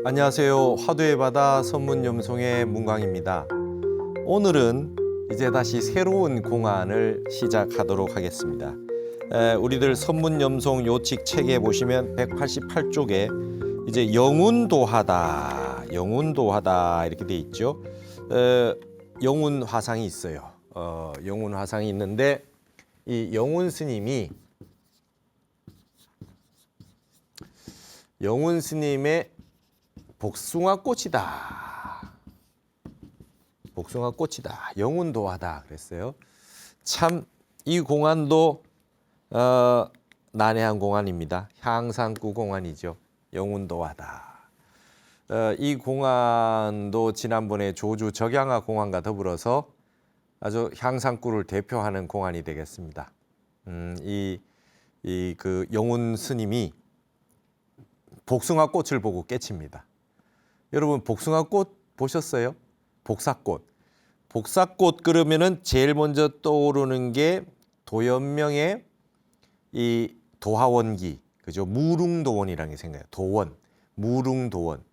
안녕하세요. 화두의 바다 선문염송의 문광입니다. 오늘은 이제 다시 새로운 공안을 시작하도록 하겠습니다. 우리들 선문염송 요칙 책에 보시면 188쪽에 이제 영운도하다 이렇게 돼 있죠. 영운 화상이 있어요. 영운 화상이 있는데 이 영운 스님이 영운 스님의 복숭아꽃이다. 복숭아꽃이다. 영운도하다 그랬어요. 참 이 공안도 난해한 공안입니다. 향상구 공안이죠. 영운도하다. 이 공안도 지난번에 조주 적양화 공안과 더불어서 아주 향상구를 대표하는 공안이 되겠습니다. 그 영운 스님이 복숭아꽃을 보고 깨칩니다. 여러분 복숭아꽃 보셨어요? 복사꽃. 복사꽃 그러면은 제일 먼저 떠오르는 게 도연명의 이 도화원기, 그죠? 무릉도원이라는 게 생겨요. 도원, 무릉도원.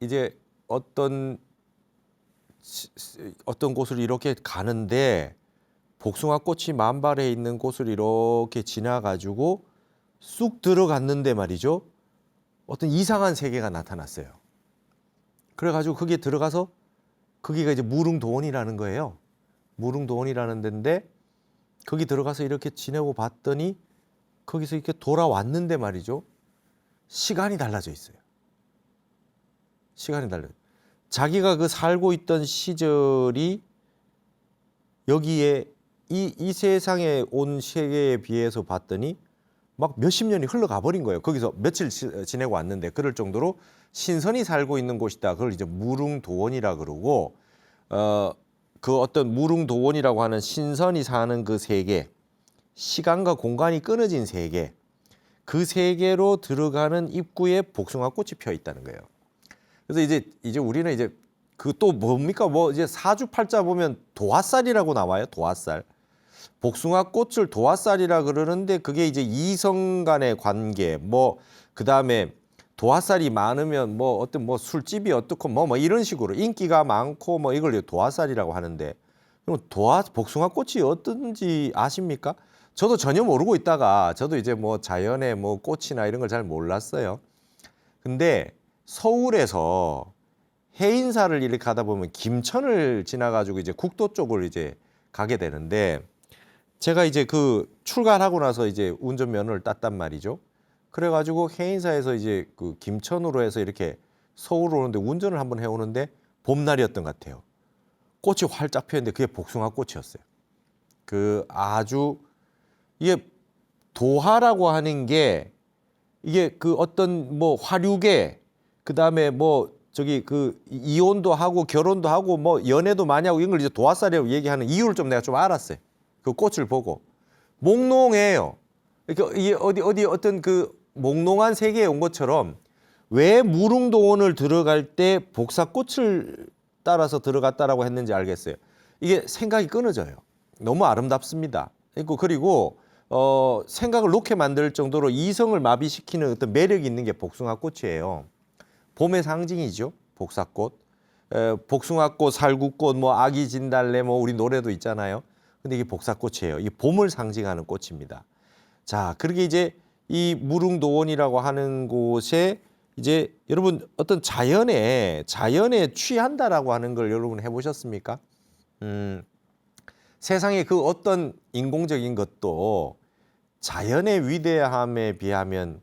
이제 어떤 곳을 이렇게 가는데 복숭아꽃이 만발해 있는 곳을 이렇게 지나가지고 쑥 들어갔는데 말이죠. 어떤 이상한 세계가 나타났어요. 그래가지고 거기에 들어가서 거기가 이제 무릉도원이라는 거예요. 무릉도원이라는 데인데 거기 들어가서 이렇게 지내고 봤더니 거기서 이렇게 돌아왔는데 말이죠. 시간이 달라져 있어요. 시간이 달라요. 자기가 그 살고 있던 시절이 여기에 이 세상에 온 세계에 비해서 봤더니 막 몇십 년이 흘러가 버린 거예요. 거기서 며칠 지내고 왔는데 그럴 정도로 신선이 살고 있는 곳이다. 그걸 이제 무릉도원이라 그러고 그 어떤 무릉도원이라고 하는 신선이 사는 그 세계, 시간과 공간이 끊어진 세계, 그 세계로 들어가는 입구에 복숭아꽃이 펴 있다는 거예요. 그래서 이제 우리는 이제 그 또 뭡니까? 뭐 이제 사주팔자 보면 도화살이라고 나와요. 도화살. 복숭아꽃을 도화살이라 그러는데 그게 이제 이성 간의 관계, 뭐 그다음에 도화살이 많으면 뭐 어떤 뭐 술집이 어떻고 뭐 이런 식으로 인기가 많고 뭐 이걸 도화살이라고 하는데 그럼 복숭아꽃이 어떤지 아십니까? 저도 전혀 모르고 있다가 저도 이제 뭐 자연의 뭐 꽃이나 이런 걸 잘 몰랐어요. 근데 서울에서 해인사를 이렇게 가다 보면 김천을 지나가지고 이제 국도 쪽을 이제 가게 되는데 제가 이제 그 출간하고 나서 이제 운전면허를 땄단 말이죠. 그래가지고 해인사에서 이제 그 김천으로 해서 이렇게 서울 오는데 운전을 한번 해오는데 봄날이었던 것 같아요. 꽃이 활짝 피었는데 그게 복숭아꽃이었어요. 그 아주 이게 도화라고 하는 게 이게 그 어떤 뭐 화류계 그다음에 뭐 저기 그 이혼도 하고 결혼도 하고 뭐 연애도 많이 하고 이런 걸 이제 도화살이라고 얘기하는 이유를 좀 내가 좀 알았어요. 그 꽃을 보고 몽롱해요. 그러니까 이게 어디 어떤 그 몽롱한 세계에 온 것처럼 왜 무릉도원을 들어갈 때 복사꽃을 따라서 들어갔다라고 했는지 알겠어요. 이게 생각이 끊어져요. 너무 아름답습니다. 그리고 생각을 놓게 만들 정도로 이성을 마비시키는 어떤 매력이 있는 게 복숭아꽃이에요. 봄의 상징이죠. 복사꽃. 복숭아꽃, 살구꽃, 뭐 아기 진달래, 뭐 우리 노래도 있잖아요. 근데 이게 복사꽃이에요. 이게 봄을 상징하는 꽃입니다. 자, 그렇게 이제 이 무릉도원이라고 하는 곳에 이제 여러분 어떤 자연에 취한다라고 하는 걸 여러분 해보셨습니까? 세상에 그 어떤 인공적인 것도 자연의 위대함에 비하면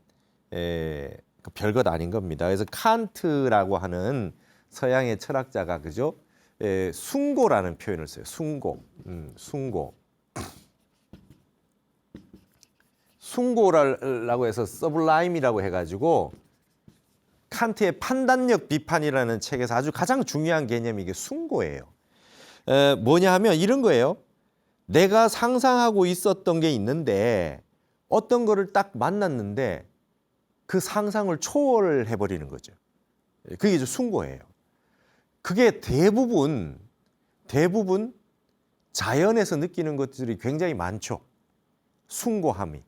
별것 아닌 겁니다. 그래서 칸트라고 하는 서양의 철학자가 그죠? 숭고라는 표현을 써요. 숭고. 숭고라고 해서 서블라임이라고 해가지고 칸트의 판단력 비판이라는 책에서 아주 가장 중요한 개념이 이게 숭고예요. 뭐냐 하면 이런 거예요. 내가 상상하고 있었던 게 있는데 어떤 거를 딱 만났는데 그 상상을 초월해 버리는 거죠. 그게 이제 숭고예요. 그게 대부분 자연에서 느끼는 것들이 굉장히 많죠. 숭고함이.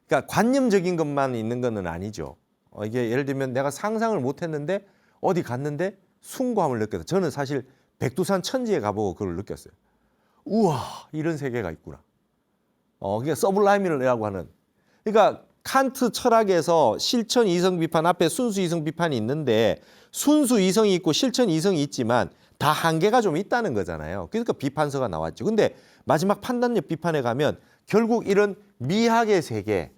그러니까 관념적인 것만 있는 것은 아니죠. 이게 예를 들면 내가 상상을 못했는데 어디 갔는데 숭고함을 느꼈다. 저는 사실 백두산 천지에 가보고 그걸 느꼈어요. 우와, 이런 세계가 있구나. 그게 서블라임이라고 하는. 그러니까 칸트 철학에서 실천 이성 비판 앞에 순수 이성 비판이 있는데 순수 이성이 있고 실천 이성이 있지만 다 한계가 좀 있다는 거잖아요. 그러니까 비판서가 나왔죠. 근데 마지막 판단력 비판에 가면 결국 이런 미학의 세계의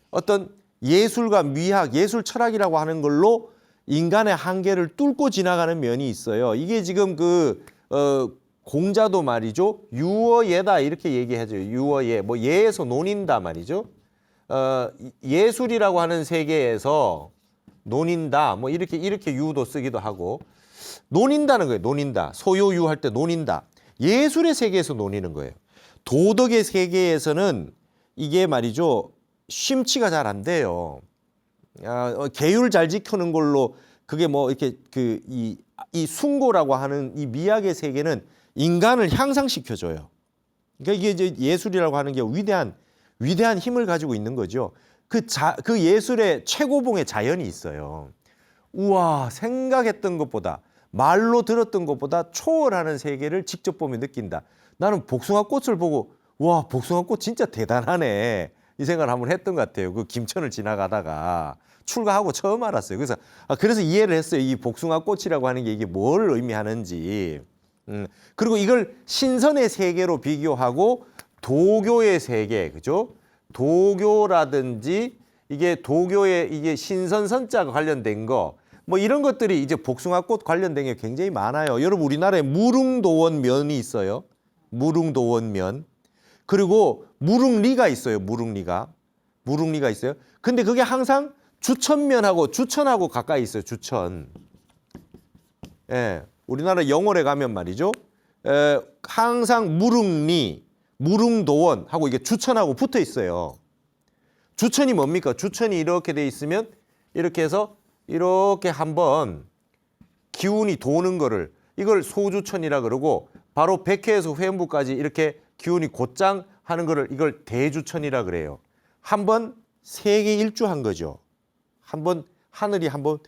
어떤 예술과 미학, 예술 철학이라고 하는 걸로 인간의 한계를 뚫고 지나가는 면이 있어요. 이게 지금 공자도 말이죠. 유어예다 이렇게 얘기하죠. 유어예. 뭐 예에서 논인다 말이죠. 예술이라고 하는 세계에서 논인다. 뭐 이렇게 유도 쓰기도 하고 논인다는 거예요. 논인다. 소요유 할 때 논인다. 예술의 세계에서 논이는 거예요. 도덕의 세계에서는 이게 말이죠. 심취가 잘 안 돼요. 계율 잘 지키는 걸로 그게 뭐 이렇게 이 숭고라고 하는 이 미학의 세계는 인간을 향상시켜줘요. 그러니까 이게 이제 예술이라고 하는 게 위대한 힘을 가지고 있는 거죠. 그 예술의 최고봉의 자연이 있어요. 우와, 생각했던 것보다 말로 들었던 것보다 초월하는 세계를 직접 보면 느낀다. 나는 복숭아 꽃을 보고 와, 복숭아 꽃 진짜 대단하네. 이 생각을 한번 했던 것 같아요. 그 김천을 지나가다가 출가하고 처음 알았어요. 그래서 이해를 했어요. 이 복숭아 꽃이라고 하는 게 이게 뭘 의미하는지. 그리고 이걸 신선의 세계로 비교하고 도교의 세계, 그죠? 도교라든지 이게 신선선자가 관련된 거, 뭐 이런 것들이 이제 복숭아꽃 관련된 게 굉장히 많아요. 여러분 우리나라에 무릉도원면이 있어요. 무릉도원면. 그리고 무릉리가 있어요. 무릉리가 있어요. 근데 그게 항상 주천하고 가까이 있어요. 주천. 예. 우리나라 영월에 가면 말이죠. 항상 무릉리, 무릉도원하고 이게 주천하고 붙어 있어요. 주천이 뭡니까? 주천이 이렇게 돼 있으면 이렇게 해서 이렇게 한번 기운이 도는 거를 이걸 소주천이라 그러고 바로 백회에서 회음부까지 이렇게 기운이 곧장 하는 거를 이걸 대주천이라 그래요. 한번 세계 일주한 거죠. 한번 하늘이 한번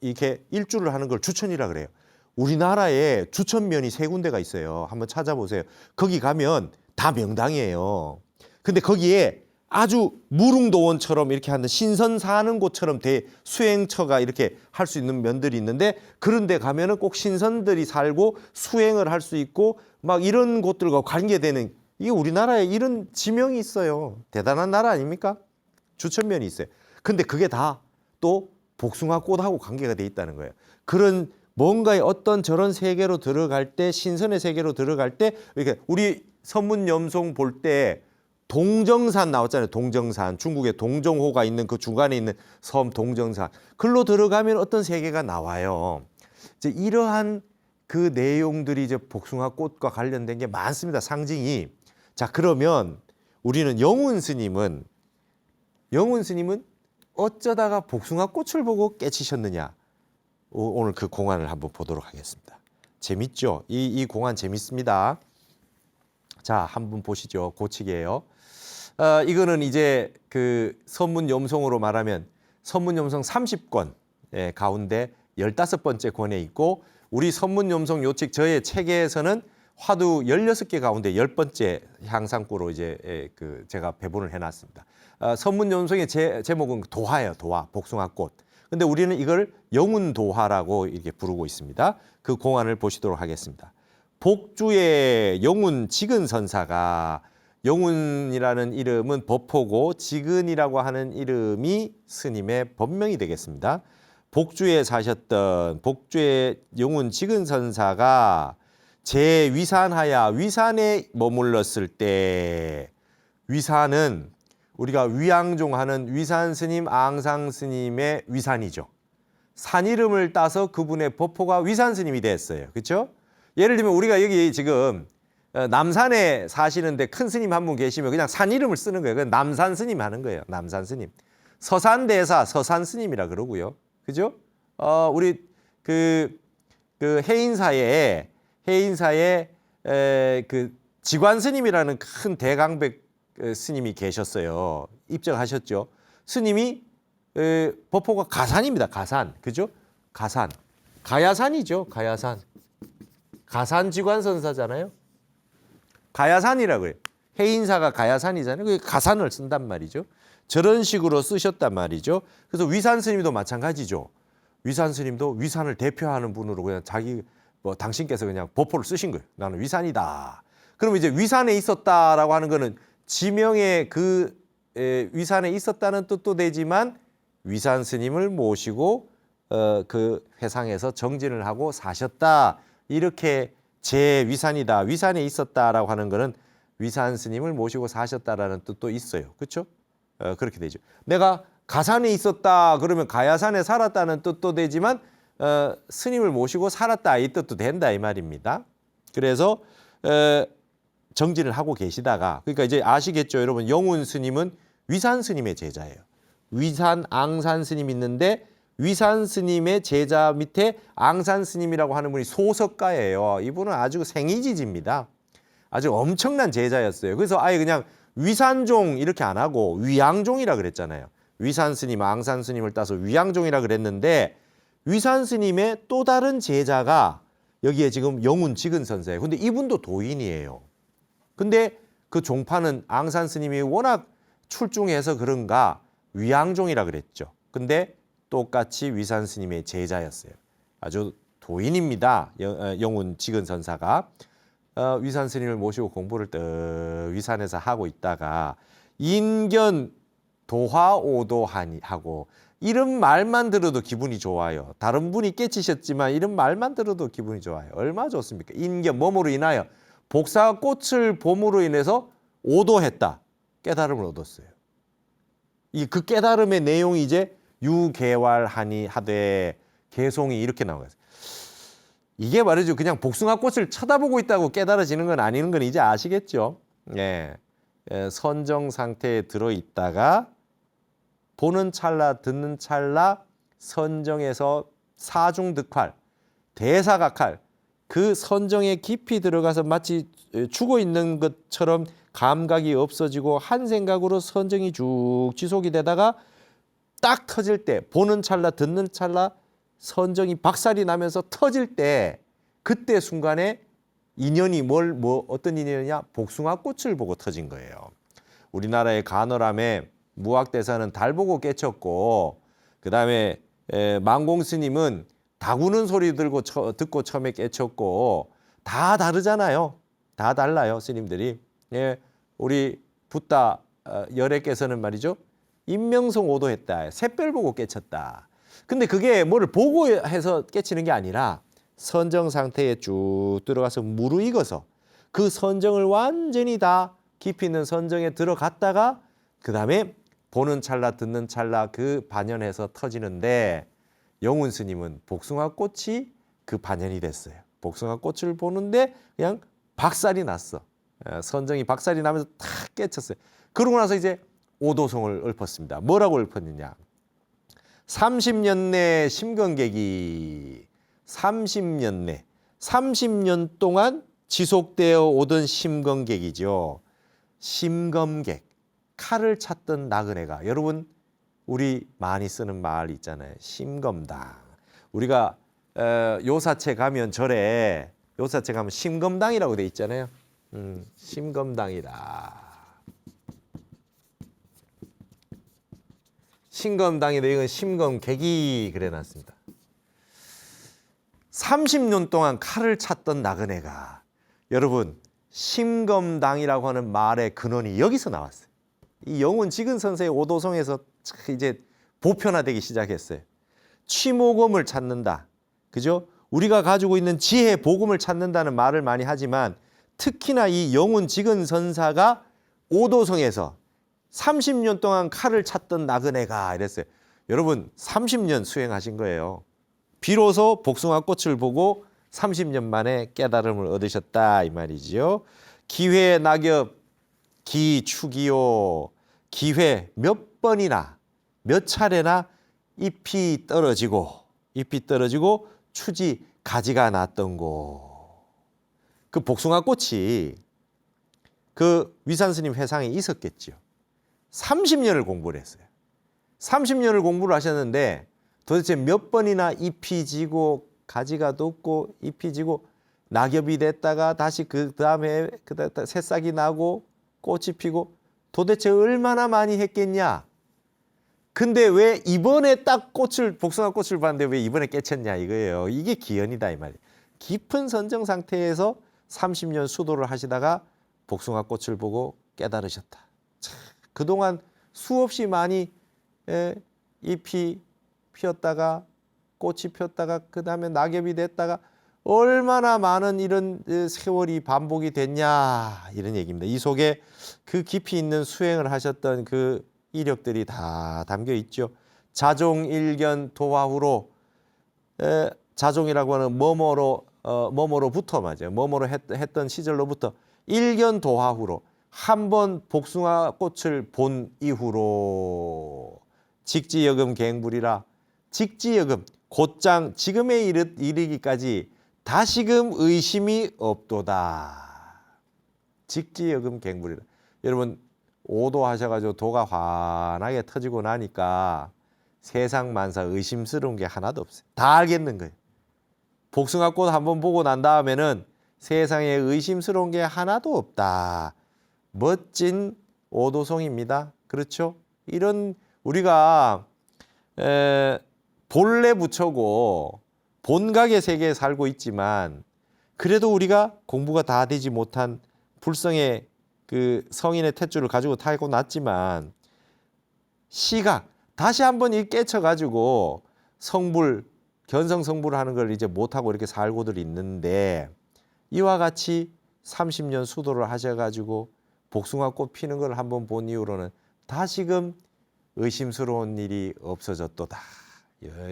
이렇게 일주를 하는 걸 주천이라 그래요. 우리나라에 주천면이 3군데가 있어요. 한번 찾아보세요. 거기 가면 다 명당이에요. 근데 거기에 아주 무릉도원처럼 이렇게 하는 신선 사는 곳처럼 수행처가 이렇게 할 수 있는 면들이 있는데 그런 데 가면은 꼭 신선들이 살고 수행을 할 수 있고 막 이런 곳들과 관계되는 이게 우리나라에 이런 지명이 있어요. 대단한 나라 아닙니까? 주천면이 있어요. 근데 그게 다 또 복숭아 꽃하고 관계가 돼 있다는 거예요. 그런 뭔가의 어떤 저런 세계로 들어갈 때 신선의 세계로 들어갈 때 이렇게 우리 선문염송 볼 때 동정산 나왔잖아요. 동정산. 중국에 동정호가 있는 그 중간에 있는 섬 동정산. 글로 들어가면 어떤 세계가 나와요. 이제 이러한 그 내용들이 이제 복숭아 꽃과 관련된 게 많습니다. 상징이. 자, 그러면 우리는 영훈 스님은 어쩌다가 복숭아 꽃을 보고 깨치셨느냐. 오늘 그 공안을 한번 보도록 하겠습니다. 재밌죠? 이 공안 재밌습니다. 자, 한번 보시죠. 고치기예요. 이거는 이제 그 선문염송으로 말하면 선문염송 30권 가운데 15번째 권에 있고 우리 선문염송 요책 저의 책에서는 화두 16개 가운데 10번째 향상구로 이제 제가 배분을 해놨습니다. 선문염송의 제목은 도화예요. 도화, 복숭아꽃. 근데 우리는 이걸 영운도화라고 이렇게 부르고 있습니다. 그 공안을 보시도록 하겠습니다. 복주의 영운 지근선사가 영운이라는 이름은 법호고 지근이라고 하는 이름이 스님의 법명이 되겠습니다. 복주에 사셨던 복주의 영운 지근선사가 제위산하야 위산에 머물렀을 때 위산은 우리가 위앙종하는 위산 스님, 앙상 스님의 위산이죠. 산 이름을 따서 그분의 법호가 위산 스님이 됐어요. 그렇죠? 예를 들면 우리가 여기 지금 남산에 사시는데 큰 스님 한 분 계시면 그냥 산 이름을 쓰는 거예요. 그건 남산 스님 하는 거예요. 남산 스님. 서산대사 서산 스님이라 그러고요. 그죠? 우리 그 해인사에 그 지관 스님이라는 큰 대강백 스님이 계셨어요. 입정하셨죠. 스님이 법호가 가산입니다. 가산. 그죠? 가산. 가야산이죠. 가야산. 가산지관선사잖아요. 가야산이라고 그래요. 해인사가 가야산이잖아요. 그게 가산을 쓴단 말이죠. 저런 식으로 쓰셨단 말이죠. 그래서 위산 스님도 마찬가지죠. 위산 스님도 위산을 대표하는 분으로 그냥 자기 당신께서 그냥 법호를 쓰신 거예요. 나는 위산이다. 그러면 이제 위산에 있었다라고 하는 거는 지명에 위산에 있었다는 뜻도 되지만 위산 스님을 모시고 그 회상에서 정진을 하고 사셨다. 이렇게 제 위산이다. 위산에 있었다라고 하는 거는 위산 스님을 모시고 사셨다라는 뜻도 있어요. 그렇죠? 그렇게 되죠. 내가 가산에 있었다 그러면 가야산에 살았다는 뜻도 되지만 스님을 모시고 살았다 이 뜻도 된다 이 말입니다. 그래서 정진을 하고 계시다가 그러니까 이제 아시겠죠, 여러분. 영운 스님은 위산 스님의 제자예요. 위산 앙산 스님 있는데 위산 스님의 제자 밑에 앙산 스님이라고 하는 분이 소석가예요. 이분은 아주 생이지지입니다. 아주 엄청난 제자였어요. 그래서 아예 그냥 위산종 이렇게 안 하고 위양종이라 그랬잖아요. 위산 스님, 앙산 스님을 따서 위양종이라 그랬는데 위산 스님의 또 다른 제자가 여기에 지금 영운 지근선사예요. 근데 이분도 도인이에요. 근데 그 종파는 앙산 스님이 워낙 출중해서 그런가 위양종이라 그랬죠. 근데 똑같이 위산 스님의 제자였어요. 아주 도인입니다. 영운 지근선사가. 위산 스님을 모시고 공부를 위산에서 하고 있다가 인견 도화오도하니 하고 이런 말만 들어도 기분이 좋아요. 다른 분이 깨치셨지만 이런 말만 들어도 기분이 좋아요. 얼마나 좋습니까? 인견 몸으로 인하여 복사꽃을 봄으로 인해서 오도했다. 깨달음을 얻었어요. 그 깨달음의 내용이 이제 유개왈하니 하되 개송이 이렇게 나와요. 이게 말이죠. 그냥 복숭아꽃을 쳐다보고 있다고 깨달아지는 건 아니는 건 이제 아시겠죠? 예. 선정 상태에 들어있다가 보는 찰나 듣는 찰나 선정에서 사중득활, 대사각할 그 선정에 깊이 들어가서 마치 죽어 있는 것처럼 감각이 없어지고 한 생각으로 선정이 쭉 지속이 되다가 딱 터질 때 보는 찰나 듣는 찰나 선정이 박살이 나면서 터질 때 그때 순간에 인연이 어떤 인연이냐? 복숭아꽃을 보고 터진 거예요. 우리나라의 간어람에 무학대사는 달 보고 깨쳤고 그다음에 망공스님은 닭 우는 소리 듣고 처음에 깨쳤고 다 다르잖아요. 다 달라요, 스님들이. 예, 우리 붓다 열애께서는 말이죠. 인명성 오도했다. 샛별 보고 깨쳤다. 근데 그게 뭐를 보고 해서 깨치는 게 아니라 선정 상태에 쭉 들어가서 무르익어서 그 선정을 완전히 다 깊이 있는 선정에 들어갔다가 그 다음에 보는 찰나 듣는 찰나 그 반연해서 터지는데 영운 스님은 복숭아꽃이 그 반연이 됐어요. 복숭아꽃을 보는데 그냥 박살이 났어. 선정이 박살이 나면서 탁 깨쳤어요. 그러고 나서 이제 오도송을 읊었습니다. 뭐라고 읊었느냐. 30년 내 심건객이 30년 동안 지속되어 오던 심건객이죠. 심검객, 칼을 찾던 나그네가 여러분 우리 많이 쓰는 말 있잖아요. 심검당. 우리가 요사체 가면 절에 요사체 가면 심검당이라고 돼 있잖아요. 심검당이다. 심검당이다. 이건 심검객이 그래놨습니다. 30년 동안 칼을 찾던 나그네가 여러분 심검당이라고 하는 말의 근원이 여기서 나왔어요. 이 영운 지근선사의 오도송에서 이제 보편화되기 시작했어요. 취모검을 찾는다. 그죠? 우리가 가지고 있는 지혜 복음을 찾는다는 말을 많이 하지만 특히나 이 영운 지근선사가 오도송에서 30년 동안 칼을 찾던 나그네가 이랬어요. 여러분 30년 수행하신 거예요. 비로소 복숭아꽃을 보고 30년 만에 깨달음을 얻으셨다 이 말이지요. 기회 낙엽 기축이요. 기회 몇 번이나 몇 차례나 잎이 떨어지고 추지 가지가 났던 곳. 그 복숭아꽃이 그 위산 스님 회상에 있었겠죠. 30년을 공부를 했어요. 30년을 공부를 하셨는데 도대체 몇 번이나 잎이 지고 가지가 돋고 잎이 지고 낙엽이 됐다가 다시 그 다음에 새싹이 나고 꽃이 피고 도대체 얼마나 많이 했겠냐. 근데 왜 이번에 딱 복숭아 꽃을 봤는데 왜 이번에 깨쳤냐 이거예요. 이게 기연이다 이 말이에요. 깊은 선정 상태에서 30년 수도를 하시다가 복숭아 꽃을 보고 깨달으셨다. 참, 그동안 수없이 많이 잎이 피었다가 꽃이 피었다가 그 다음에 낙엽이 됐다가 얼마나 많은 이런 세월이 반복이 됐냐 이런 얘기입니다. 이 속에 그 깊이 있는 수행을 하셨던 그 이력들이 다 담겨 있죠. 자종일견 도화후로 자종이라고 하는 뭐뭐로부터 맞아요. 뭐뭐로 했던 시절로부터 일견 도화후로 한 번 복숭아 꽃을 본 이후로 직지여금 갱불이라 직지여금 곧장 지금에 이르기까지 다시금 의심이 없도다. 직지여금 갱불이라. 여러분 오도 하셔가지고 도가 환하게 터지고 나니까 세상 만사 의심스러운 게 하나도 없어요. 다 알겠는 거예요. 복숭아꽃 한번 보고 난 다음에는 세상에 의심스러운 게 하나도 없다. 멋진 오도송입니다. 그렇죠? 이런 우리가 본래 부처고 본각의 세계에 살고 있지만 그래도 우리가 공부가 다 되지 못한 불성의 그 성인의 탯줄을 가지고 타고 났지만 시각 다시 한번 이 깨쳐가지고 성불 견성성불을 하는 걸 이제 못하고 이렇게 살고들 있는데 이와 같이 30년 수도를 하셔가지고 복숭아꽃 피는 걸 한번 본 이후로는 다시금 의심스러운 일이 없어졌도다.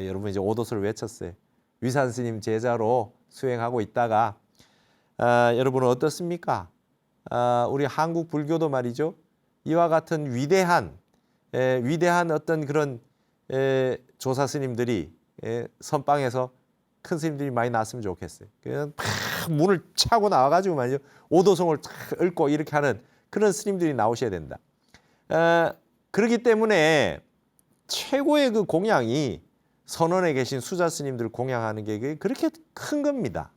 여러분 이제 오도서를 외쳤어요. 위산스님 제자로 수행하고 있다가 여러분은 어떻습니까? 우리 한국 불교도 말이죠. 이와 같은 위대한 어떤 그런 조사 스님들이 선방에서 큰 스님들이 많이 나왔으면 좋겠어요. 그냥 팍 문을 차고 나와가지고 말이죠. 오도성을 탁 읊고 이렇게 하는 그런 스님들이 나오셔야 된다. 그렇기 때문에 최고의 그 공양이 선원에 계신 수자 스님들 공양하는 게 그렇게 큰 겁니다.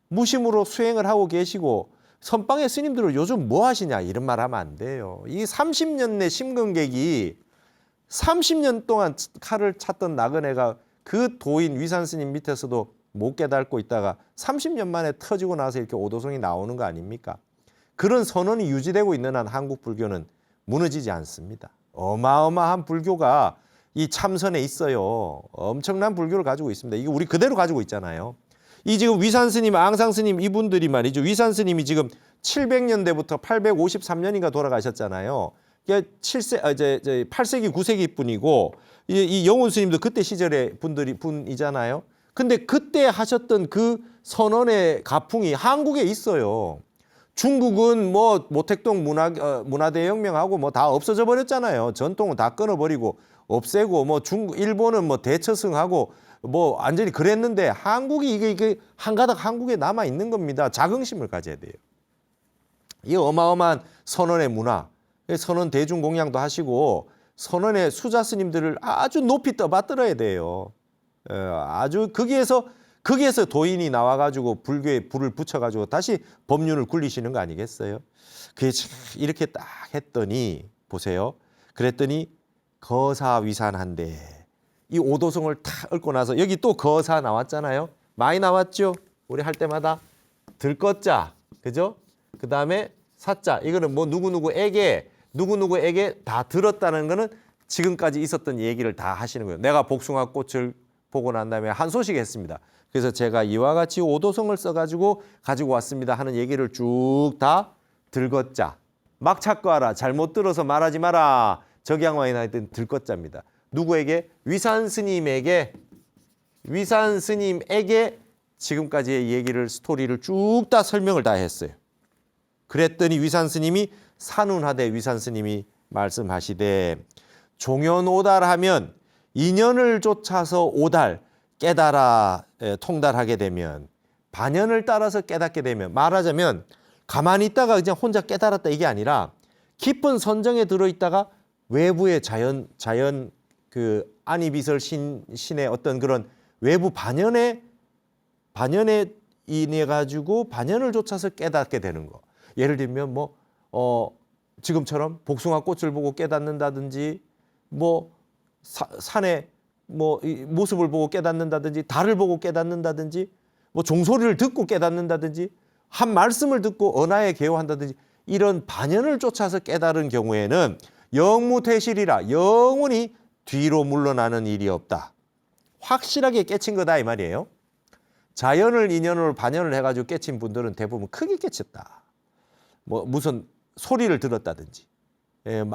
무심으로 수행을 하고 계시고 선방의 스님들은 요즘 뭐 하시냐 이런 말 하면 안 돼요. 이 30년 내 심근객이 30년 동안 칼을 찼던 나그네가 그 도인 위산 스님 밑에서도 못 깨닫고 있다가 30년 만에 터지고 나서 이렇게 오도성이 나오는 거 아닙니까? 그런 선언이 유지되고 있는 한 한국 불교는 무너지지 않습니다. 어마어마한 불교가 이 참선에 있어요. 엄청난 불교를 가지고 있습니다. 이거 우리 그대로 가지고 있잖아요. 이 지금 위산 스님, 앙상 스님 이분들이 말이죠. 위산 스님이 지금 700년대부터 853년인가 돌아가셨잖아요. 8세기, 9세기 분이고 이 영훈 스님도 그때 시절의 분이잖아요. 근데 그때 하셨던 그 선언의 가풍이 한국에 있어요. 중국은 뭐 모택동 문화대혁명하고 뭐 다 없어져 버렸잖아요. 전통은 다 끊어버리고 없애고 뭐 일본은 뭐 대처승하고 뭐 완전히 그랬는데 한국이 이게 한가닥 한국에 남아 있는 겁니다. 자긍심을 가져야 돼요. 이 어마어마한 선언의 문화, 선언 대중 공양도 하시고 선언의 수자 스님들을 아주 높이 떠받들어야 돼요. 아주 거기에서 도인이 나와가지고 불교에 불을 붙여가지고 다시 법륜을 굴리시는 거 아니겠어요? 그게 이렇게 딱 했더니 보세요. 그랬더니 거사위산한데 이 오도성을 탁 읊고 나서 여기 또 거사 나왔잖아요. 많이 나왔죠? 우리 할 때마다 들것자, 그죠? 그 다음에 사자. 이거는 뭐 누구누구에게 다 들었다는 거는 지금까지 있었던 얘기를 다 하시는 거예요. 내가 복숭아 꽃을 보고 난 다음에 한 소식 했습니다. 그래서 제가 이와 같이 오도성을 써가지고 가지고 왔습니다 하는 얘기를 쭉 다 들것자. 막 찾고 하라. 잘못 들어서 말하지 마라. 적양왕이 나있던 들것자입니다. 누구에게? 위산 스님에게 지금까지의 얘기를 스토리를 쭉 다 설명을 다 했어요. 그랬더니 위산 스님이 산운하되 위산 스님이 말씀하시되 종연오달하면 인연을 쫓아서 오달 깨달아 통달하게 되면 반연을 따라서 깨닫게 되면 말하자면 가만히 있다가 그냥 혼자 깨달았다 이게 아니라 깊은 선정에 들어있다가 외부의 자연 그 안이비설 신의 어떤 그런 외부 반연에 인해 가지고 반연을 쫓아서 깨닫게 되는 거. 예를 들면 뭐 지금처럼 복숭아 꽃을 보고 깨닫는다든지 뭐 산의 뭐 이 모습을 보고 깨닫는다든지 달을 보고 깨닫는다든지 뭐 종소리를 듣고 깨닫는다든지 한 말씀을 듣고 언하에 개요한다든지 이런 반연을 쫓아서 깨달은 경우에는 영무퇴실이라 영원히 뒤로 물러나는 일이 없다. 확실하게 깨친 거다 이 말이에요. 자연을 인연으로 반연을 해가지고 깨친 분들은 대부분 크게 깨쳤다. 뭐 무슨 소리를 들었다든지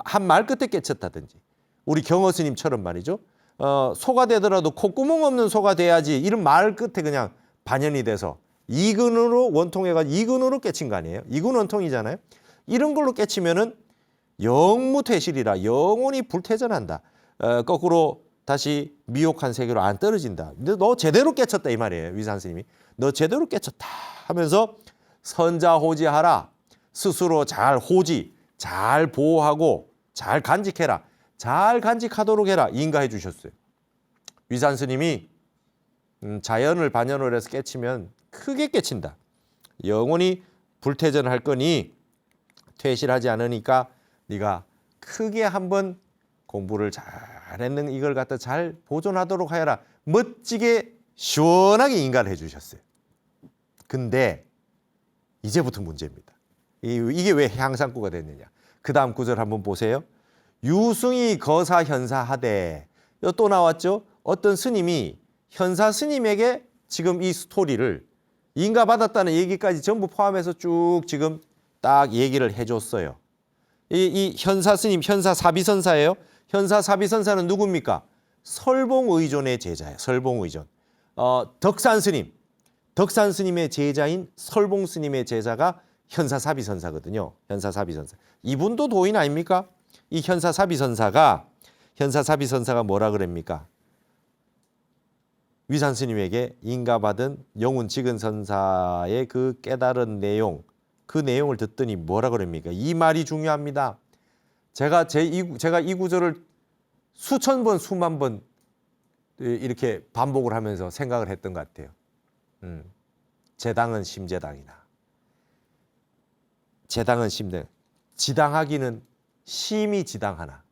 한 말 끝에 깨쳤다든지 우리 경어 스님처럼 말이죠. 소가 되더라도 콧구멍 없는 소가 돼야지 이런 말 끝에 그냥 반연이 돼서 이근으로 원통해가지고 이근으로 깨친 거 아니에요. 이근 원통이잖아요. 이런 걸로 깨치면은 영무퇴실이라 영원히 불퇴전한다. 거꾸로 다시 미혹한 세계로 안 떨어진다. 근데 너 제대로 깨쳤다 이 말이에요. 위산 스님이. 너 제대로 깨쳤다 하면서 선자호지하라. 스스로 잘 호지, 잘 보호하고 잘 간직해라. 잘 간직하도록 해라. 인가해 주셨어요. 위산 스님이 자연을 반연을 해서 깨치면 크게 깨친다. 영원히 불퇴전할 거니 퇴실하지 않으니까 네가 크게 한번 공부를 잘했는 이걸 갖다 잘 보존하도록 하여라. 멋지게 시원하게 인가를 해주셨어요. 근데 이제부터 문제입니다. 이게 왜 향상구가 됐느냐. 그 다음 구절 한번 보세요. 유승이 거사 현사하되 또 나왔죠. 어떤 스님이 현사 스님에게 지금 이 스토리를 인가받았다는 얘기까지 전부 포함해서 쭉 지금 딱 얘기를 해줬어요. 이 현사 스님, 현사 사비선사예요. 현사 사비선사는 누굽니까? 설봉의존의 제자예요. 설봉의존. 덕산 스님의 제자인 설봉 스님의 제자가 현사 사비선사거든요. 현사 사비선사. 이분도 도인 아닙니까? 이 현사 사비선사가 뭐라 그럽니까? 위산 스님에게 인가받은 영운 지근선사의 그 깨달은 내용, 그 내용을 듣더니 뭐라 그럽니까? 이 말이 중요합니다. 제가 이 구절을 수천 번, 수만 번 이렇게 반복을 하면서 생각을 했던 것 같아요. 제당은 심제당이나. 제당은 심제. 지당하기는 심이 지당하나.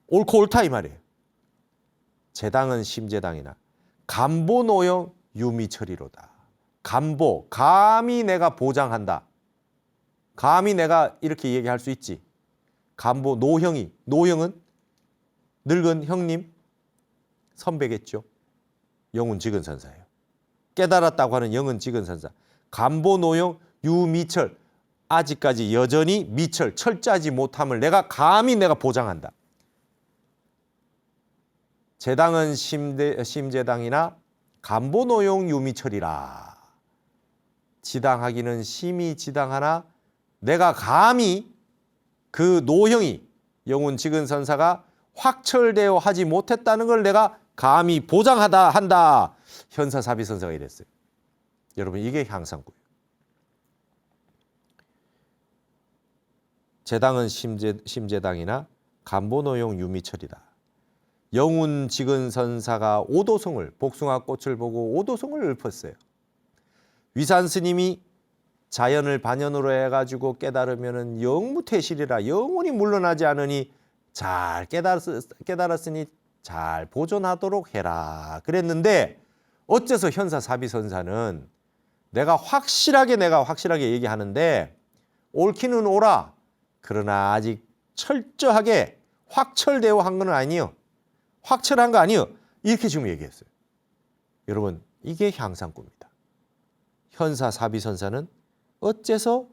옳고 옳다 이 말이에요. 제당은 심제당이나. 간보노영 유미처리로다. 간보, 감히 내가 보장한다. 감히 내가 이렇게 얘기할 수 있지. 간보 노형은 늙은 형님 선배겠죠. 영운 지근선사예요. 깨달았다고 하는 영은 지근선사. 간보 노형 유미철 아직까지 여전히 미철 철저하지 못함을 내가 감히 내가 보장한다. 제당은 심제당이나 간보 노용 유미철이라. 지당하기는 심히 지당하나 내가 감히 그 노형이 영운 지근선사가 확철되어 하지 못했다는 걸 내가 감히 보장하다 한다. 현사사비선사가 이랬어요. 여러분 이게 향상구예요. 제당은 심제당이나 간보노용 유미철이다. 영운 지근선사가 오도성을 복숭아 꽃을 보고 오도성을 읊었어요. 위산 스님이 자연을 반연으로 해가지고 깨달으면은 영무퇴실이라 영원히 물러나지 않으니 잘 깨달았으니 잘 보존하도록 해라. 그랬는데 어째서 현사사비선사는 내가 확실하게 얘기하는데 옳기는 옳아. 그러나 아직 철저하게 확철되어 한 건 아니요. 확철한 거 아니요. 이렇게 지금 얘기했어요. 여러분 이게 향상구입니다. 현사사비선사는 어째서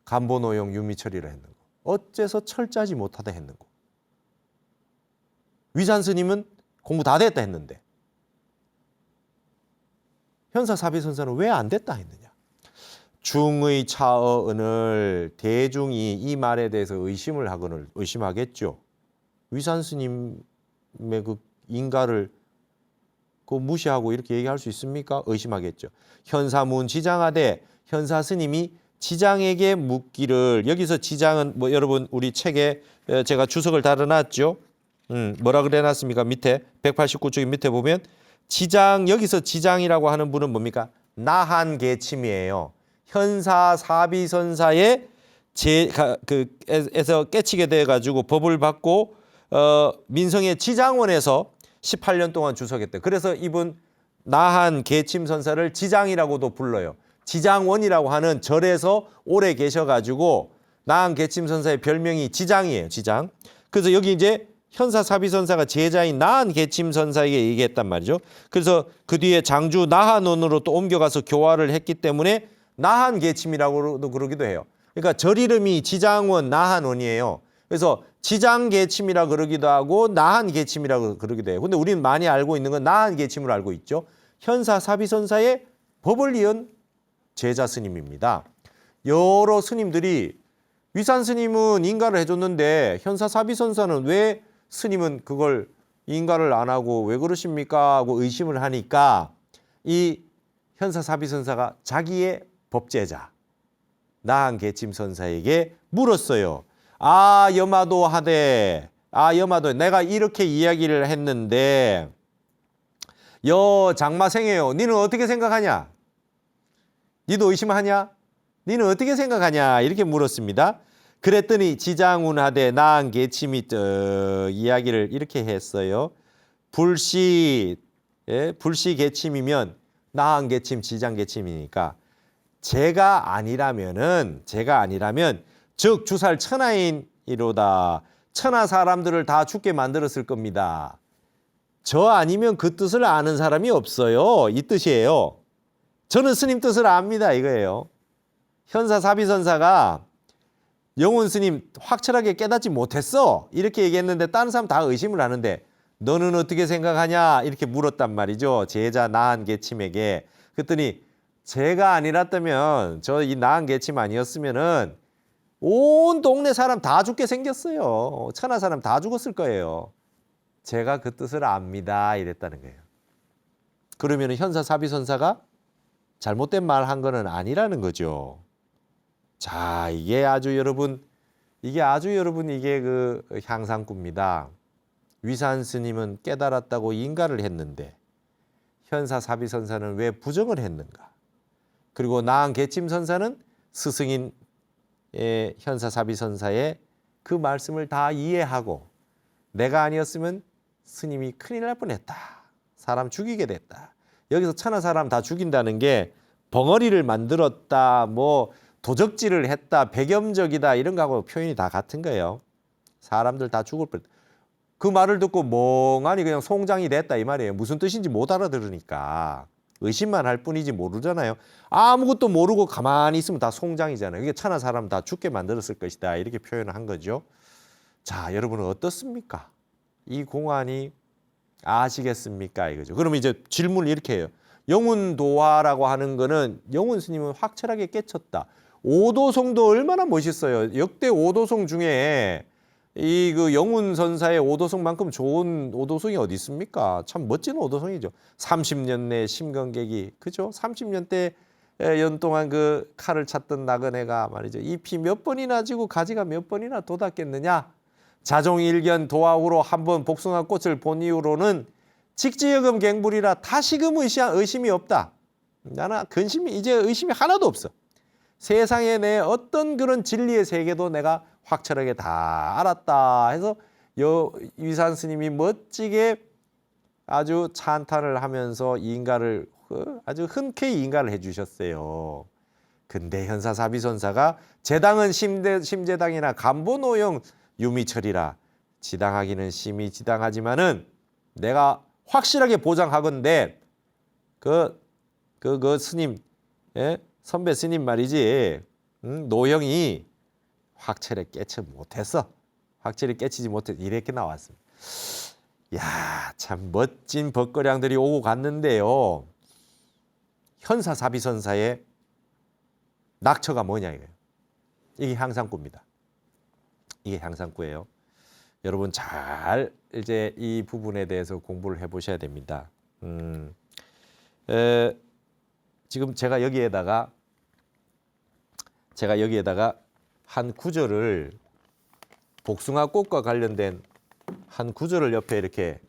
간보노용 유미철이라 했는고. 어째서 철저하지 못하다 했는고. 위산 스님은 공부 다 됐다 했는데 현사사비선사는 왜 안 됐다 했느냐. 중의 차어은을 대중이 이 말에 대해서 의심하겠죠. 위산 스님의 그 인가를 그 무시하고 이렇게 얘기할 수 있습니까? 의심하겠죠. 현사문 지장하되 현사 스님이 지장에게 묻기를. 여기서 지장은 뭐 여러분 우리 책에 제가 주석을 달아놨죠. 뭐라 그래놨습니까? 밑에 189쪽 밑에 보면 지장, 여기서 지장이라고 하는 분은 뭡니까? 나한 계침이에요. 현사 사비선사의 에서 깨치게 돼 가지고 법을 받고 민성의 지장원에서 18년 동안 주석했대. 그래서 이분 나한 계침선사를 지장이라고도 불러요. 지장원이라고 하는 절에서 오래 계셔가지고 나한 계침선사의 별명이 지장이에요. 지장. 그래서 여기 이제 현사사비선사가 제자인 나한 계침선사에게 얘기했단 말이죠. 그래서 그 뒤에 장주 나한원으로 또 옮겨가서 교화를 했기 때문에 나한 계침이라고도 그러기도 해요. 그러니까 절 이름이 지장원 나한원이에요. 그래서 지장계침이라 그러기도 하고 나한 계침이라고 그러기도 해요. 근데 우리는 많이 알고 있는 건 나한 계침으로 알고 있죠. 현사사비선사의 법을 이은 제자 스님입니다. 여러 스님들이 위산 스님은 인가를 해줬는데 현사사비선사는 왜 스님은 그걸 인가를 안 하고 왜 그러십니까 하고 의심을 하니까 이 현사사비선사가 자기의 법제자 나한 계침선사에게 물었어요. 아 여마도 하되 여마도 내가 이렇게 이야기를 했는데 여 장마생이에요. 니는 어떻게 생각하냐? 니도 의심하냐? 니는 어떻게 생각하냐? 이렇게 물었습니다. 그랬더니 지장운하되 나한 계침이 이야기를 이렇게 했어요. 불시 계침이면 나한 계침 지장 계침이니까 제가 아니라면 즉 주살 천하인이로다. 천하 사람들을 다 죽게 만들었을 겁니다. 저 아니면 그 뜻을 아는 사람이 없어요. 이 뜻이에요. 저는 스님 뜻을 압니다. 이거예요. 현사사비선사가 영혼 스님 확철하게 깨닫지 못했어. 이렇게 얘기했는데 다른 사람 다 의심을 하는데 너는 어떻게 생각하냐? 이렇게 물었단 말이죠. 제자 나한 계침에게. 그랬더니 제가 아니랐다면 저 이 나한 계침 아니었으면은 온 동네 사람 다 죽게 생겼어요. 천하 사람 다 죽었을 거예요. 제가 그 뜻을 압니다. 이랬다는 거예요. 그러면 현사사비선사가 잘못된 말 한 거는 아니라는 거죠. 자, 이게 아주 여러분 이게 그 향상구입니다. 위산 스님은 깨달았다고 인가를 했는데 현사사비선사는 왜 부정을 했는가? 그리고 나한 계침선사는 스승인 현사사비선사의 그 말씀을 다 이해하고 내가 아니었으면 스님이 큰일 날 뻔했다. 사람 죽이게 됐다. 여기서 천하 사람 다 죽인다는 게 벙어리를 만들었다, 뭐 도적질을 했다, 배겸적이다 이런 거하고 표현이 다 같은 거예요. 사람들 다 죽을 뻔했다. 그 말을 듣고 멍하니 그냥 송장이 됐다 이 말이에요. 무슨 뜻인지 못 알아들으니까 의심만 할 뿐이지 모르잖아요. 아무것도 모르고 가만히 있으면 다 송장이잖아요. 이게 천하 사람 다 죽게 만들었을 것이다 이렇게 표현을 한 거죠. 자, 여러분은 어떻습니까? 이 공안이 아시겠습니까? 이거죠. 그러면 이제 질문을 이렇게 해요. 영운도화라고 하는 거는 영운 스님은 확철하게 깨쳤다. 오도송도 얼마나 멋있어요. 역대 오도송 중에 이 그 영운선사의 오도송만큼 좋은 오도송이 어디 있습니까? 참 멋진 오도송이죠. 30년 내 심건객이 그죠? 30년 때 연 동안 그 칼을 찾던 나그네가 말이죠. 잎이 몇 번이나 지고 가지가 몇 번이나 돋았겠느냐? 자종일견 도화후로 한번 복숭아 꽃을 본 이후로는 직지여금 갱불이라 다시금 의심이 없다. 나는 근심이 이제 의심이 하나도 없어. 세상에 내 어떤 그런 진리의 세계도 내가 확철하게 다 알았다 해서 위산 스님이 멋지게 아주 찬탄을 하면서 인가를 아주 흔쾌히 인가를 해주셨어요. 근데 현사사비선사가 제당은 심제당이나 간보노용 유미철이라 지당하기는 심히 지당하지만은 내가 확실하게 보장하건대 그 스님 선배 스님 말이지 노형이 확철에 깨치 못했어. 확철에 깨치지 못했어. 이렇게 나왔습니다. 야, 참 멋진 법거량들이 오고 갔는데요. 현사사비선사의 낙처가 뭐냐 이거예요. 이게 향상구입니다. 이게 향상구예요. 여러분 잘 이제 이 부분에 대해서 공부를 해보셔야 됩니다. 지금 제가 여기에다가 제가 여기에다가 한 구절을 복숭아꽃과 관련된 한 구절을 옆에 이렇게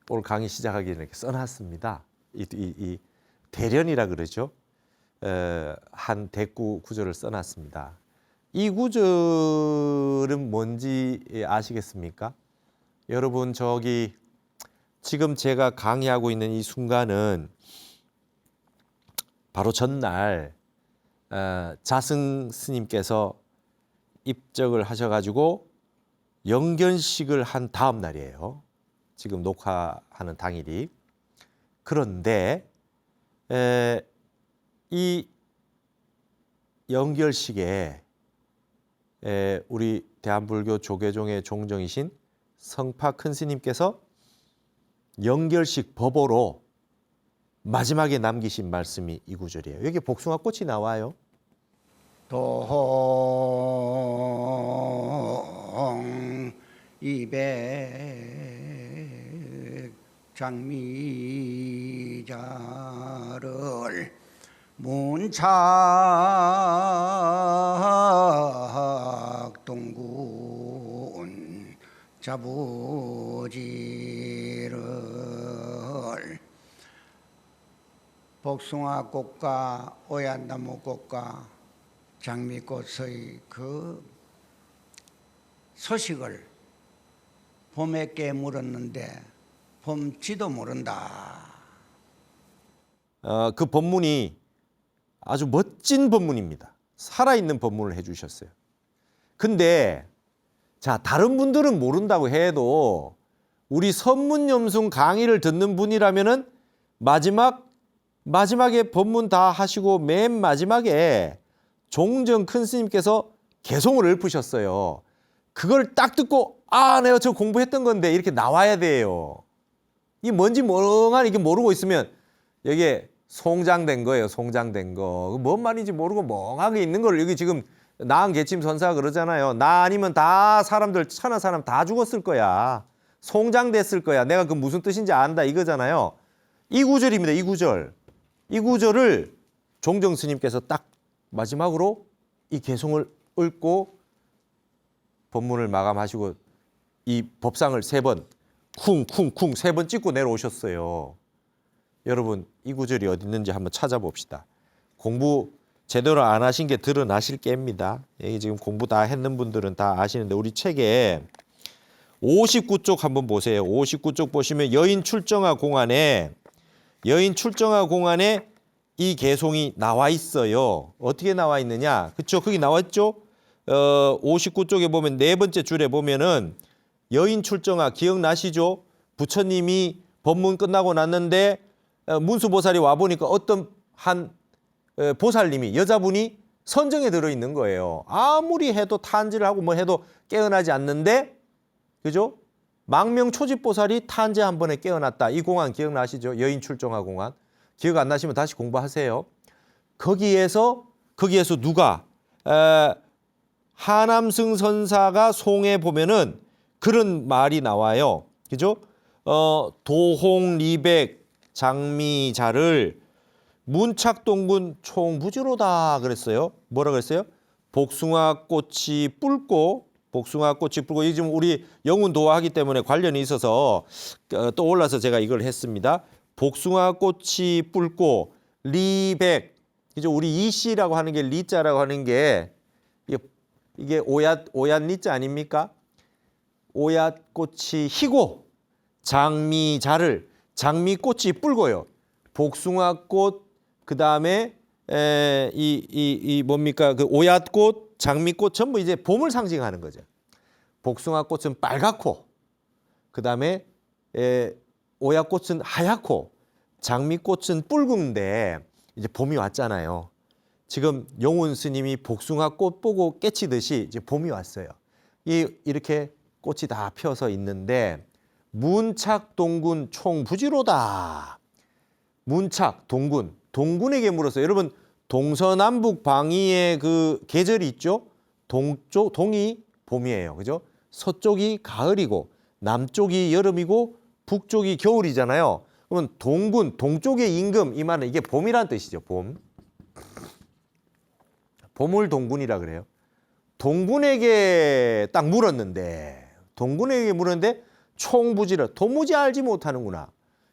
오늘 강의 시작하기 전에 이렇게 써놨습니다. 이 대련이라 그러죠. 한 대구 구절을 써놨습니다. 이 구절은 뭔지 아시겠습니까? 여러분 저기 지금 제가 강의하고 있는 이 순간은 바로 전날 자승 스님께서 입적을 하셔가지고 영견식을 한 다음 날이에요. 지금 녹화하는 당일이. 그런데 이 영결식에 우리 대한불교 조계종의 종정이신 성파 큰 스님께서 영결식 법어로 마지막에 남기신 말씀이 이 구절이에요. 여기 복숭아꽃이 나와요. 동 이백 장미자를 문착동군 자부지를 복숭아꽃과 오얏나무꽃과 장미꽃의 그 소식을 봄에 깨물었는데 봄지도 모른다. 그 법문이 아주 멋진 법문입니다. 살아있는 법문을 해주셨어요. 근데 자 다른 분들은 모른다고 해도 우리 선문염승 강의를 듣는 분이라면은 마지막에 법문 다 하시고 맨 마지막에 종정 큰 스님께서 개송을 읊으셨어요. 그걸 딱 듣고 내가 저 공부했던 건데 이렇게 나와야 돼요. 이 뭔지 멍하니 이게 모르고 있으면 여기에 송장된 거예요. 송장된 거. 뭔 말인지 모르고 멍하게 있는 걸 여기 지금 나은 개침 선사가 그러잖아요. 나 아니면 다 사람들 천하 사람 다 죽었을 거야. 송장됐을 거야. 내가 그 무슨 뜻인지 안다 이거잖아요. 이 구절입니다. 이 구절. 이 구절을 종정 스님께서 딱 마지막으로 이 개송을 읊고 법문을 마감하시고 이 법상을 3번 쿵쿵쿵 3번 찍고 내려오셨어요. 여러분 이 구절이 어디 있는지 한번 찾아봅시다. 공부 제대로 안 하신 게 드러나실 게입니다. 여기 지금 공부 다 했는 분들은 다 아시는데 우리 책에 59쪽 한번 보세요. 59쪽 보시면 여인 출정하 공안에 이 개송이 나와 있어요. 어떻게 나와 있느냐? 그쵸? 거기 나와 있죠? 59쪽에 보면 4번째 줄에 보면은 여인 출정하 기억나시죠? 부처님이 법문 끝나고 났는데 문수보살이 와보니까 어떤 한 보살님이 여자분이 선정에 들어있는 거예요. 아무리 해도 탄지를 하고 뭐 해도 깨어나지 않는데 그죠? 망명초집보살이 탄지 한 번에 깨어났다. 이 공안 기억나시죠? 여인 출정하 공안. 기억 안 나시면 다시 공부하세요. 거기에서 누가 하남승 선사가 송에 보면은 그런 말이 나와요. 그죠? 도홍리백 장미자를 문착동군 총부지로다 그랬어요. 뭐라 그랬어요? 복숭아꽃이 뿔고 이 지금 우리 영운 도화하기 때문에 관련이 있어서 또 올라서 제가 이걸 했습니다. 복숭아꽃이 뿔고 리백 그죠? 우리 이씨라고 하는 게 리자라고 하는 게 이게 오얏 리자 아닙니까? 오얏꽃이 희고 장미꽃이 뿔고요. 복숭아꽃 그다음에 이 뭡니까? 그 오얏꽃, 장미꽃 전부 이제 봄을 상징하는 거죠. 복숭아꽃은 빨갛고 그다음에 오얏꽃은 하얗고 장미꽃은 붉은데 이제 봄이 왔잖아요. 지금 용운 스님이 복숭아꽃 보고 깨치듯이 이제 봄이 왔어요. 이렇게 꽃이 다 펴서 있는데 문착동군 총부지로다. 문착 동군에게 물었어요. 여러분 동서남북 방위의 그 계절이 있죠. 동이 봄이에요. 그죠? 서쪽이 가을이고 남쪽이 여름이고 북쪽이 겨울이잖아요. 그러면 동군 동쪽의 임금 이 말은 이게 봄이란 뜻이죠. 봄. 보물동군이라 그래요. 동군에게 딱 물었는데 총부지를 도무지 알지 못하는구나.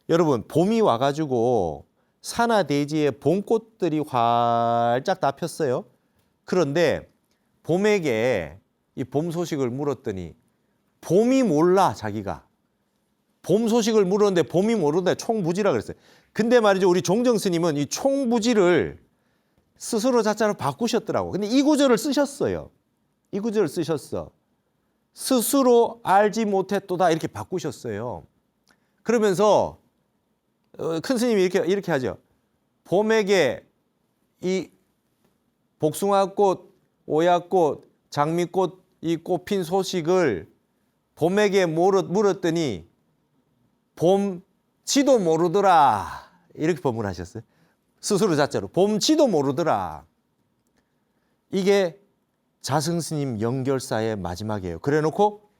여러분 봄이 와가지고 산하대지에 봄꽃들이 활짝 다 폈어요. 그런데 봄에게 이 봄 소식을 물었더니 봄이 몰라. 자기가 봄 소식을 물었는데 봄이 모르는데 총부지라 그랬어요. 근데 말이죠, 우리 종정 스님은 이 총부지를 스스로 자자로 바꾸셨더라고. 근데 이 구절을 쓰셨어요. 이 구절을 쓰셨어. 스스로 알지 못했도다 이렇게 바꾸셨어요. 그러면서 큰 스님이 이렇게 하죠. 봄에게 이 복숭아꽃, 오야꽃, 장미꽃 이 꽃핀 소식을 봄에게 물었더니 봄지도 모르더라. 이렇게 법문하셨어요. 스스로 자자로 봄지도 모르더라. 이게 자승스님 연결사의 마지막이에요. 그래놓고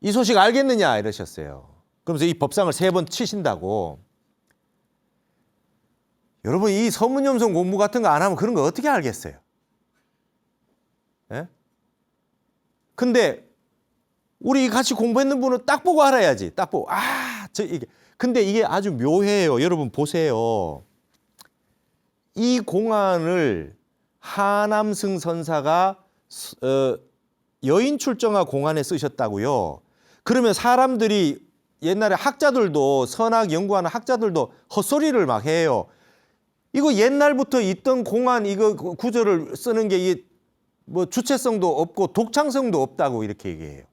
이 소식 알겠느냐 이러셨어요. 그러면서 이 법상을 3번 치신다고. 여러분 이 서문염송 공부 같은 거 안 하면 그런 거 어떻게 알겠어요? 예? 근데 우리 같이 공부했는 분은 딱 보고 알아야지. 딱 보고 이게. 근데 이게 아주 묘해요. 여러분 보세요. 이 공안을 하남승 선사가 여인 출정화 공안에 쓰셨다고요. 그러면 사람들이 옛날에 학자들도 선학 연구하는 학자들도 헛소리를 막 해요. 이거 옛날부터 있던 공안 이거 구절을 쓰는 게 이게 뭐 주체성도 없고 독창성도 없다고 이렇게 얘기해요.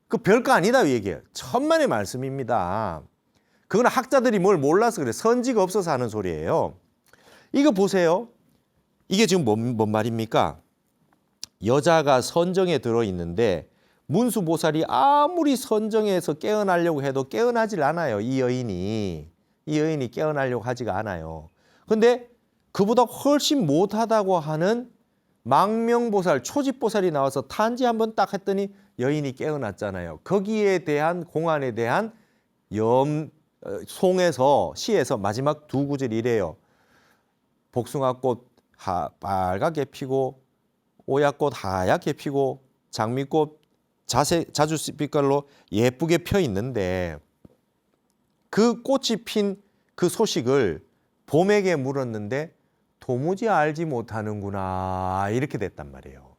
그 별거 아니다 얘기해요. 천만의 말씀입니다. 그건 학자들이 뭘 몰라서 그래. 선지가 없어서 하는 소리예요. 이거 보세요. 이게 지금 뭔 말입니까? 여자가 선정에 들어있는데 문수보살이 아무리 선정에서 깨어나려고 해도 깨어나질 않아요. 이 여인이 깨어나려고 하지가 않아요. 근데 그보다 훨씬 못하다고 하는 망명보살, 초집보살이 나와서 탄지 한번 딱 했더니 여인이 깨어났잖아요. 거기에 대한 공안에 대한 송에서 시에서 마지막 2구절이 이래요. 복숭아꽃 빨갛게 피고 오야꽃 하얗게 피고 장미꽃 자주빛깔로 예쁘게 펴 있는데 그 꽃이 핀 그 소식을 봄에게 물었는데 도무지 알지 못하는구나 이렇게 됐단 말이에요.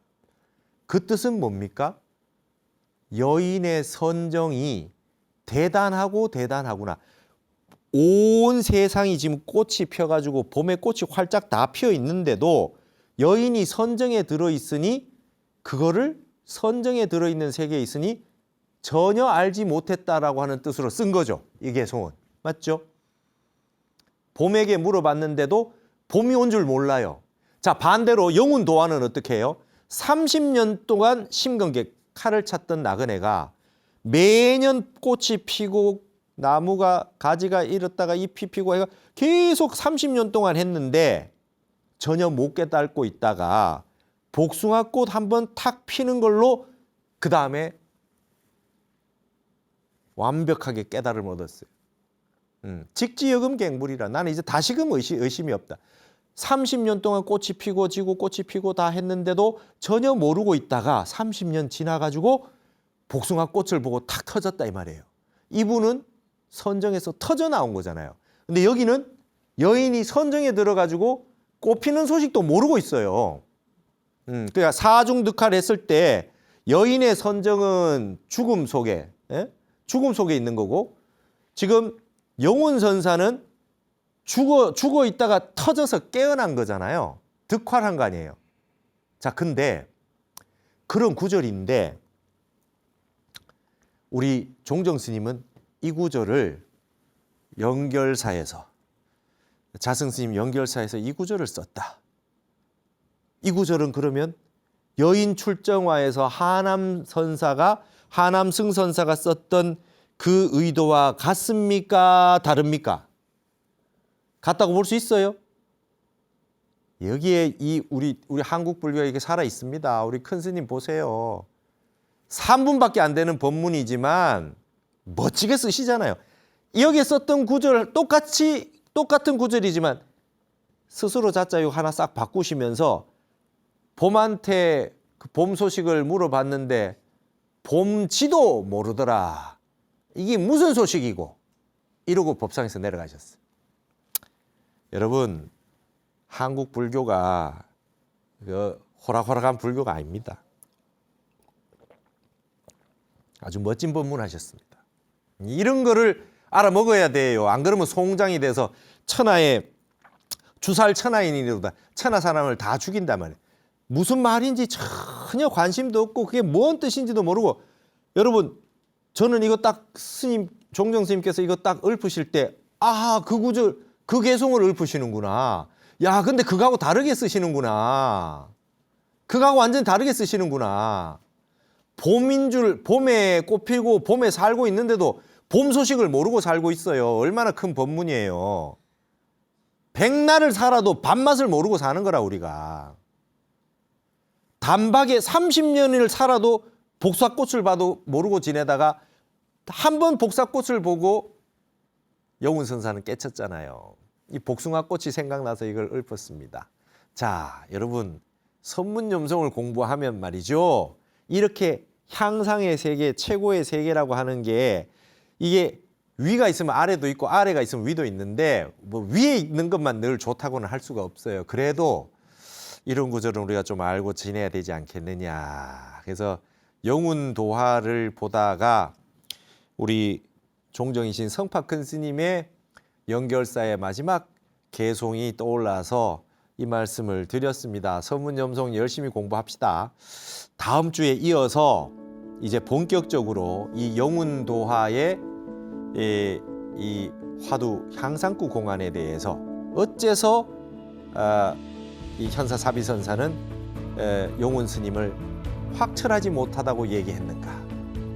그 뜻은 뭡니까? 여인의 선정이 대단하구나. 온 세상이 지금 꽃이 펴가지고 봄에 꽃이 활짝 다 피어 있는데도 여인이 선정에 들어있으니 그거를 선정에 들어있는 세계에 있으니 전혀 알지 못했다라고 하는 뜻으로 쓴 거죠. 이 개송은. 맞죠? 봄에게 물어봤는데도 봄이 온 줄 몰라요. 자, 반대로 영운도화는 어떻게 해요? 30년 동안 심건객 칼을 찾던 나그네가 매년 꽃이 피고 나무가 가지가 일었다가 잎이 피고 해가 계속 30년 동안 했는데 전혀 못 깨닫고 있다가 복숭아꽃 한번 탁 피는 걸로 그 다음에 완벽하게 깨달음을 얻었어요. 직지여금 갱불이라. 나는 이제 다시금 의심이 없다. 30년 동안 꽃이 피고 지고 꽃이 피고 다 했는데도 전혀 모르고 있다가 30년 지나가지고 복숭아꽃을 보고 탁 터졌다 이 말이에요. 이분은 선정에서 터져 나온 거잖아요. 근데 여기는 여인이 선정에 들어가지고 꽃 피는 소식도 모르고 있어요. 그러니까 사중득할 했을 때 여인의 선정은 죽음 속에 있는 거고 지금 영운선사는 죽어 있다가 터져서 깨어난 거잖아요. 득활한 거 아니에요. 자, 근데 그런 구절인데 우리 종정스님은 이 구절을 연결사에서 자승스님 연결사에서 이 구절을 썼다. 이 구절은 그러면 여인 출정화에서 하남승선사가 썼던 그 의도와 같습니까? 다릅니까? 같다고 볼 수 있어요? 여기에 우리 한국 불교가 이게 살아 있습니다. 우리 큰 스님 보세요. 3분밖에 안 되는 법문이지만 멋지게 쓰시잖아요. 여기에 썼던 구절 똑같은 구절이지만 스스로 자자육 하나 싹 바꾸시면서 봄한테 그 봄 소식을 물어봤는데 봄지도 모르더라. 이게 무슨 소식이고? 이러고 법상에서 내려가셨어요. 여러분, 한국 불교가 그 호락호락한 불교가 아닙니다. 아주 멋진 법문하셨습니다. 이런 거를 알아먹어야 돼요. 안 그러면 송장이 돼서 천하의 주살 천하인이로다. 천하 사람을 다 죽인단 말이에요. 무슨 말인지 전혀 관심도 없고 그게 뭔 뜻인지도 모르고. 여러분, 저는 이거 딱 스님 종정 스님께서 이거 딱 읊으실 때 아하, 그 구절 그 개송을 읊으시는구나. 야, 근데 그거하고 다르게 쓰시는구나. 그거하고 완전히 다르게 쓰시는구나. 봄인 줄, 봄에 꽃 피고 봄에 살고 있는데도 봄 소식을 모르고 살고 있어요. 얼마나 큰 법문이에요. 백날을 살아도 밥맛을 모르고 사는 거라 우리가. 단박에 30년을 살아도 복사꽃을 봐도 모르고 지내다가 한 번 복사꽃을 보고 영운선사는 깨쳤잖아요. 이 복숭아꽃이 생각나서 이걸 읊었습니다. 자, 여러분, 선문염송을 공부하면 말이죠. 이렇게 향상의 세계, 최고의 세계라고 하는 게 이게 위가 있으면 아래도 있고 아래가 있으면 위도 있는데 뭐 위에 있는 것만 늘 좋다고는 할 수가 없어요. 그래도 이런 구절은 우리가 좀 알고 지내야 되지 않겠느냐. 그래서 영운도화를 보다가 우리 종정이신 성파큰 스님의 연결사의 마지막 개송이 떠올라서 이 말씀을 드렸습니다. 서문염송 열심히 공부합시다. 다음 주에 이어서 이제 본격적으로 이 영운도화의 이 화두 향상구 공안에 대해서 어째서 이 현사사비선사는 용운 스님을 확철하지 못하다고 얘기했는가,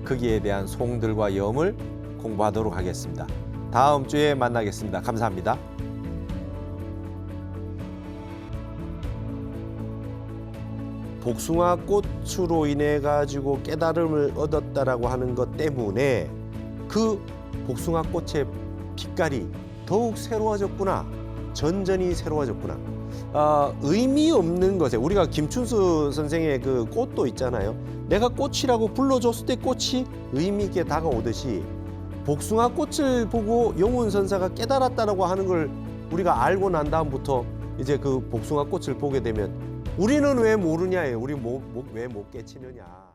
거기에 대한 송들과 염을 공부하도록 하겠습니다. 다음 주에 만나겠습니다. 감사합니다. 복숭아꽃으로 인해 가지고 깨달음을 얻었다라고 하는 것 때문에 그 복숭아꽃의 빛깔이 더욱 새로워졌구나, 전전이 새로워졌구나. 의미 없는 것에, 우리가 김춘수 선생의 그 꽃도 있잖아요. 내가 꽃이라고 불러줬을 때 꽃이 의미 있게 다가오듯이 복숭아꽃을 보고 영운선사가 깨달았다라고 하는 걸 우리가 알고 난 다음부터 이제 그 복숭아꽃을 보게 되면 우리는 왜 모르냐예요. 우리 왜 못 깨치느냐.